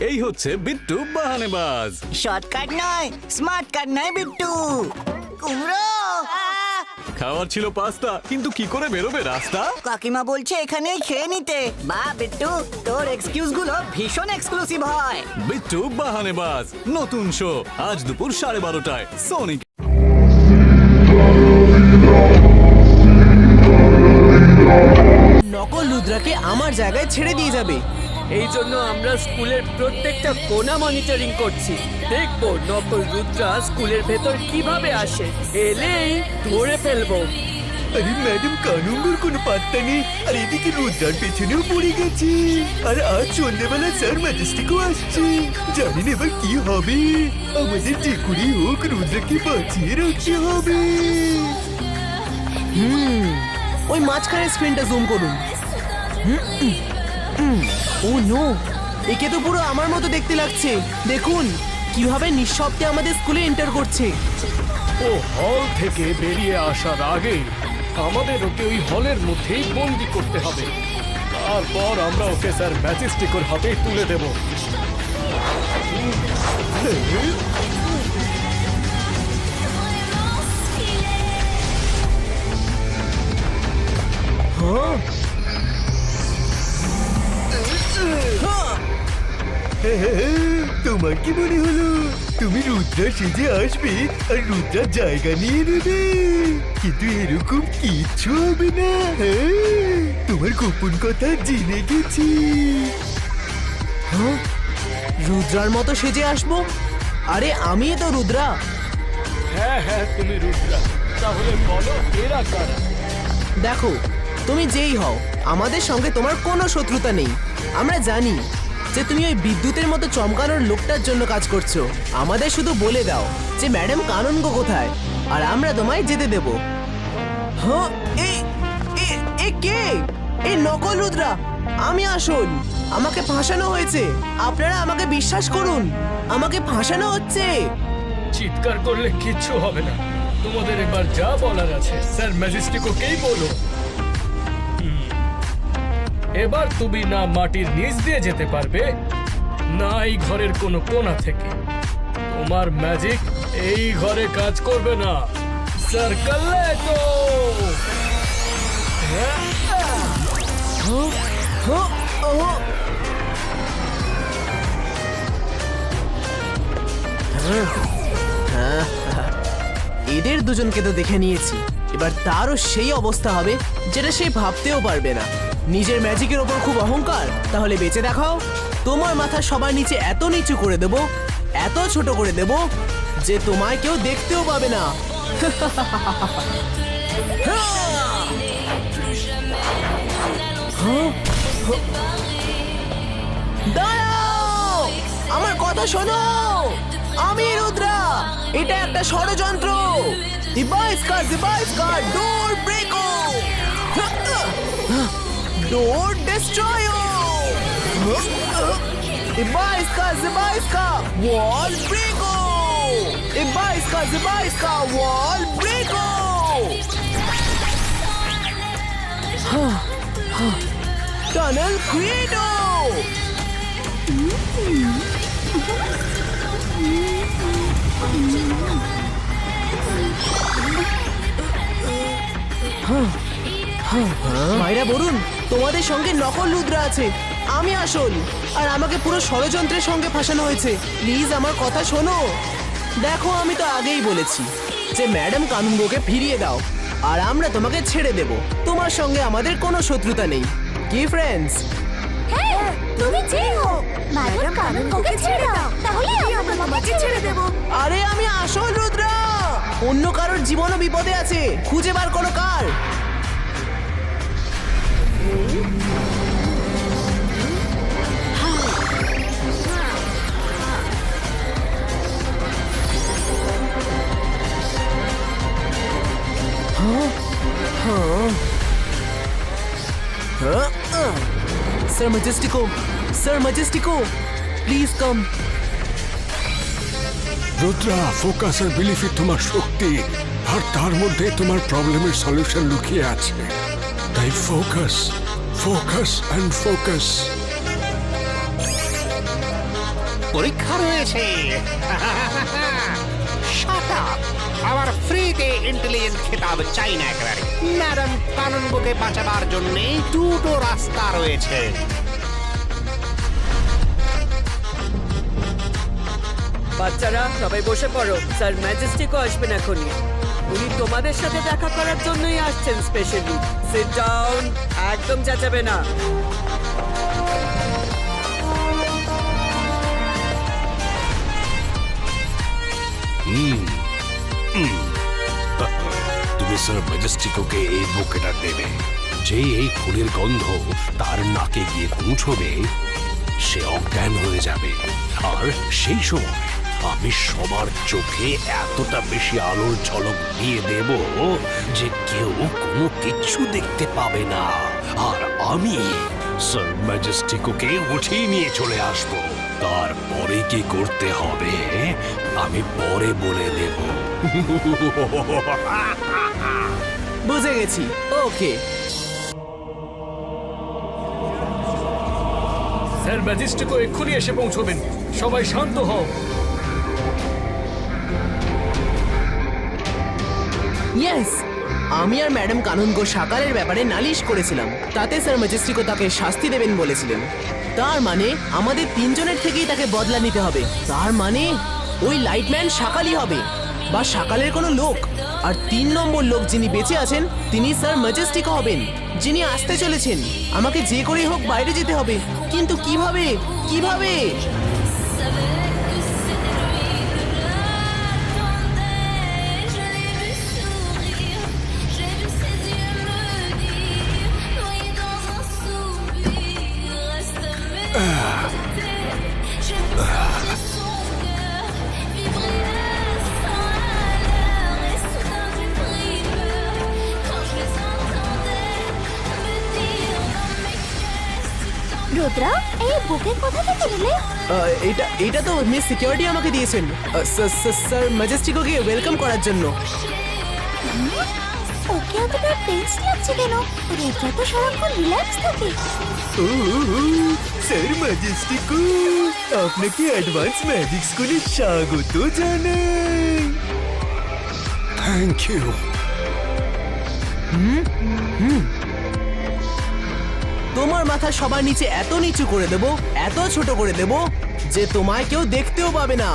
এই হচ্ছে বিট্টু বাহানেবাজ। শর্টকাট নয়, স্মার্ট কাট নয় বিট্টু। কুমড়ো খাওয়ার ছিল পাস্তা, কিন্তু কি করে বেরোবে রাস্তা? কাকিমা বলছে এখানেই খেয়ে নিতে। বা বিট্টু, তোর এক্সকিউজ গুলো ভীষণ এক্সক্লুসিভ হয়। বিট্টু বাহানেবাজ নতুন শো আজ দুপুর 12:30টায় সোনি। নকল রুদ্রাকে আমার জায়গায় ছেড়ে দিয়ে যাবে। এই জন্য আমরা স্কুলের প্রত্যেকটা কোণা মনিটরিং করছি। দেখবো নকল রুদ্রা স্কুলের ভেতর কিভাবে আসে, এলেই ধরে ফেলবো। আরে ম্যাডাম কানুঙ্গুর কোনো পাত্তা নেই, আর এদিকে রুদ্রার পেছনেও পড়ে গেছে। আর আজ সন্ধ্যেবেলা স্যার ম্যাজেস্টিকও আসছে। জানেন এবার কি হবে? আমাদের যে করে হোক রুদ্রাকে বাঁচিয়ে রাখতে হবে। ওই মাঝখানের স্ক্রিনটা জুম করুন। ও নো, একে তো পুরো আমার মতো দেখতে লাগছে। দেখুন কিভাবে নিঃশব্দে আমাদের স্কুলে এন্টার করছে। ও হল থেকে বেরিয়ে আসার আগে আমাদের ওকে ওই হলের মধ্যেই বন্দি করতে হবে। তারপর আমরা ওকে স্যার ম্যাজেস্টিকের হাতে তুলে দেব। তোমার কি মনে হলো তুমি রুদ্রা সেজে আসবে আর রুদ্রার জায়গা নিয়ে নেবে? কিন্তু এরকম কিচ্ছু হবে না। তোমার গোপন কথা জেনে গেছি। রুদ্রার মতো সেজে আসবো? আরে আমি তো রুদ্রা। হ্যাঁ হ্যাঁ, তুমি রুদ্রা। তাহলে বলো এরা কারা? দেখো, তুমি যেই হও আমাদের সঙ্গে তোমার কোনো শত্রুতা নেই। আমরা জানি যে তুমি ওই বিদ্যুতের মতো চমকানোর লোকটার জন্য কাজ করছো। আমাদের শুধু বলে দাও যে ম্যাডাম কাননগো কোথায়, আর আমরা তোমায় যেতে দেব। হ্যাঁ, এ কে? এই নকল রুদ্রা, আমি আসল। আমাকে ফাঁসানো হয়েছে। আপনারা আমাকে বিশ্বাস করুন, আমাকে ফাঁসানো হচ্ছে। চিৎকার করলে কিচ্ছু হবে না। তোমাদের এবার যা বলার আছে স্যার ম্যাজেস্টিককেই বলো। এবার তুমি না মাটির নিচ দিয়ে যেতে পারবে, না এই ঘরের কোনো কোণা থেকে। তোমার ম্যাজিক এই ঘরে কাজ করবে না। সার্কেল তো এদের দুজনকে তো দেখে নিয়েছি, এবার তারও সেই অবস্থা হবে যেটা সে ভাবতেও পারবে না। নিজের ম্যাজিকের ওপর খুব অহংকার, তাহলে বেঁচে দেখাও। তোমার মাথা সবার নিচে এত নিচু করে দেব, এত ছোট করে দেব যে তোমায় কেউ দেখতেও পাবে না। দাঁড়াও, আমার কথা শোনো। আমি রুদ্রা, এটা একটা ষড়যন্ত্র। ডোর ব্রেকো, ডোর ডেস্ট্রয়ো, ওয়াল ব্রেকো, ওয়াল ব্রেকো। টানেল ক্রিয়েটো। মাইরা বলুন, তোমাদের সঙ্গে নকল রুদ্রা আছে, আমি আসল। আর আমাকে পুরো ষড়যন্ত্রের সঙ্গে ফাঁসানো হয়েছে। প্লিজ আমার কথা শোনো। দেখো, আমি তো আগেই বলেছি যে ম্যাডাম কানুনগোকে ফিরিয়ে দাও, আর আমরা তোমাকে ছেড়ে দেব। তোমার সঙ্গে আমাদের কোনো শত্রুতা নেই। কি ফ্রেন্ডস? হ্যাঁ, তুমি যেই হো, ম্যাডাম কানুনগোকে ছেড়ে দাও, তাহলে আমরা তোমাকে ছেড়ে দেব। আরে আমি আসল রুদ্রা। অন্য কারোর জীবনও বিপদে আছে, খুঁজে বার করো কার। Sir Majestico, please come. Rudra, focus আর বিলিফই তোমার শক্তি, আর তার মধ্যে তোমার প্রবলেমের সলিউশন লুকিয়ে আছে। তাই ফোকাস, ফোকাস অ্যান্ড ফোকাস। পরীক্ষা রয়েছে। Shut up! আমার ফ্রিতে ইন্টেলিজেন্ট খেতাব চাই না একেবারে। ম্যাডাম কানুনগোকে বাঁচাবার জন্য দুটো রাস্তা রয়েছে। বাচ্চারা সবাই বসে পড়ো, স্যার ম্যাজেস্টিকও আসবেন এখনই। উনি তোমাদের সাথে দেখা করার জন্যই আসছেন স্পেশালি। সিট ডাউন, একদম চেঁচাবে না। তুমি স্যার ম্যাজেস্টিকোকে এই বুকেটা দেবে। যে এই ফুলের গন্ধ তার নাকে গিয়ে পৌঁছবে, সে অজ্ঞান হয়ে যাবে। আর সেই সময় আমি সবার চোখে এতটা বেশি আলোর ঝলক দিয়ে দেব যে কেউ কোনো কিছু দেখতে পাবে না। আর আমি স্যার ম্যাজেস্টিকোকে উঠিয়ে নিয়ে চলে আসব। তারপরে কি করতে হবে আমি পরে বলে দেব। বুঝে গেছি। ওকে, স্যার ম্যাজিস্ট্রিকও এক্ষুনি এসে পৌঁছবেন। সবাই শান্ত হও। ইয়েস, আমি আর ম্যাডাম কানুনগো সাকারের ব্যাপারে নালিশ করেছিলাম। তাতে স্যার ম্যাজেস্টিকও তাকে শাস্তি দেবেন বলেছিলেন। তার মানে আমাদের তিনজনের থেকেই তাকে বদলা নিতে হবে। তার মানে ওই লাইটম্যান সাকালই হবে, বা সাকালের কোনো লোক। আর 3 নম্বর লোক যিনি বেঁচে আছেন তিনি স্যার ম্যাজেস্টিকও হবেন, যিনি আসতে চলেছেন। আমাকে যে করেই হোক বাইরে যেতে হবে, কিন্তু কিভাবে কিভাবে? রুদ্রা, এই বুকে কোথা থেকে নিলে? এটা তো মিস সিকিউরিটি আমাকে দিয়েছেন স্যার ম্যাজেস্টিকোকে ওয়েলকাম করার জন্য। ওকে এতটা টেন্স লাগছে কেন? রুদ্রা তো সারাক্ষণ রিল্যাক্স থাকে। স্যার ম্যাজেস্টিকো, আপনাকে অ্যাডভান্স ম্যাজিক স্কুলে স্বাগত জানাই। Thank you. তোমার মাথা সবার নিচে এত নিচু করে দেব, এত ছোট করে দেব যে তোমায় কেউ দেখতেও পাবে না।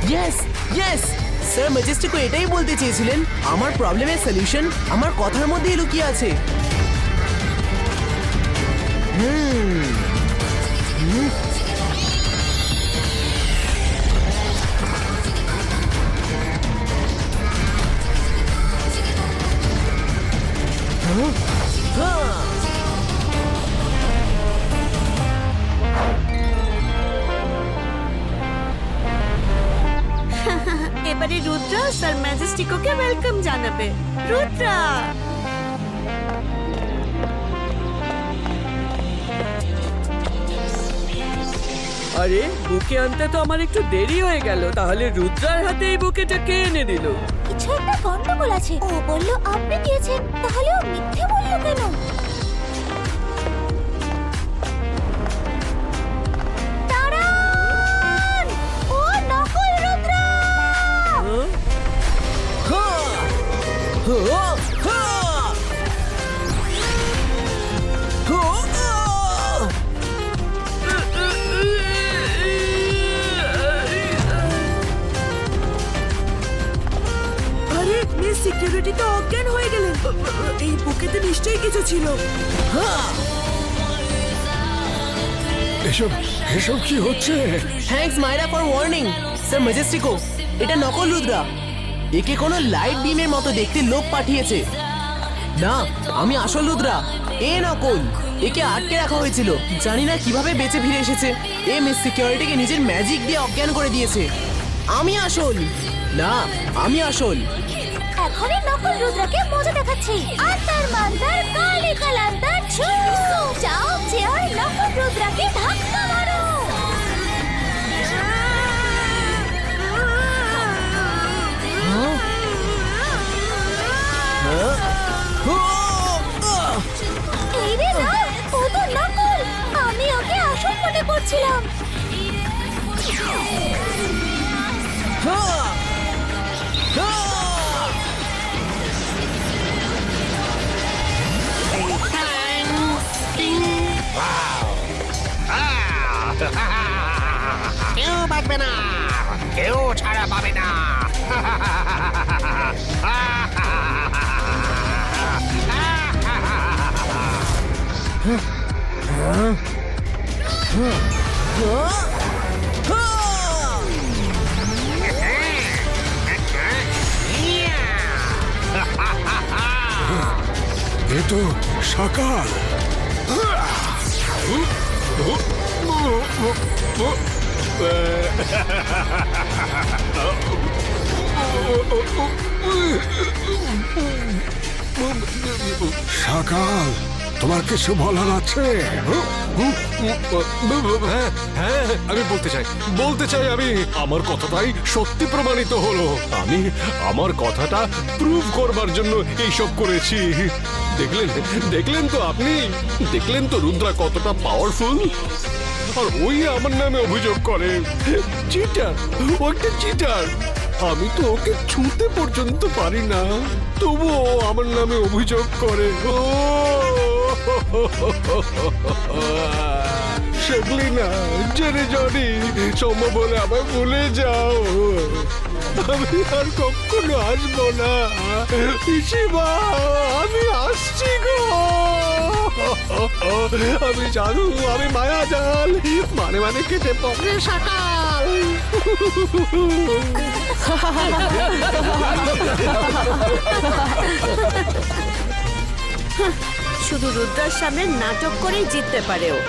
ইয়েস ইয়েস, স্যার ম্যাজেস্টিকো এটাই বলতে চেয়েছিলেন। আমার প্রবলেমের সলিউশন আমার কথার মধ্যেই লুকিয়ে আছে। এবারে রুদ্রা স্যার ম্যাজেস্টিকোকে ওয়েলকাম জানাবে। রুদ্রা, আরে বুকে আনতে তো আমার একটু দেরি হয়ে গেল। তাহলে রুদ্রার হাতে এই বুকেটা কে এনে দিল? কিছু একটা গন্ডগোল আছে। ও বলল আপনি দিয়েছেন, তাহলে ও মিথ্যে বলল কেন? দাঁড়ান! ও নকল রুদ্রা! আরে মিস সিকিউরিটি তো অজ্ঞান হয়ে গেলেন। এই বুকেতে নিশ্চয়ই কিছু ছিল। এসব এসব কি হচ্ছে? থ্যাঙ্কস মাইরা ফর ওয়ার্নিং স্যার ম্যাজেস্টিকো। এটা নকল রুদ্রা। একে কোনো লাইট বিমের মতো দেখতে লোক পাঠিয়েছে। না, আমি আসল রুদ্রা। এ নকল। একে আটকে রাখা হয়েছিল। জানি না কিভাবে বেঁচে ফিরে এসেছে। এ মিস সিকিউরিটিকে নিজের ম্যাজিক দিয়ে অজ্ঞান করে দিয়েছে। আমি আসল না, আমি আসল। এখনই নকল রুদ্রাকে মজা দেখাচ্ছি। আর তার মান্দার কালি কালান্দার ছুঁড়ো। যাও চেয়ার নকল রুদ্রাকে ধাক্কা মারো। এই রে না, ও তো নকল। পারবে না, কেউ ছাড়া পাবে না। এ তো সকাল। সকাল, তোমার কিছু বলার আছে? হ্যাঁ, আমি বলতে চাই আমি আমার কথাটাই সত্যি প্রমাণিত হলো। আমি আমার কথাটা প্রুভ করবার জন্য এইসব করেছি। দেখলেন তো আপনি, দেখলেন তো রুদ্রা কতটা পাওয়ারফুল। আর ওই আমার নামে অভিযোগ করে চিটার, ও একটা চিটার। আমি তো ওকে ছুঁতে পর্যন্ত পারি না, তবুও আমার নামে অভিযোগ করে। ও সেগলিনা, জেনে জানি সম্ভব হলে আমায় ভুলে যাও। আমি আর কখনো আসবো না। পিসিমা, আমি আসছি গো। আমি জানো আমি মায়া জাল, মানে কেটে পড়ে সকাল। শুধু রুদ্রার সামনে নাটক করেই জিততে পারে ও।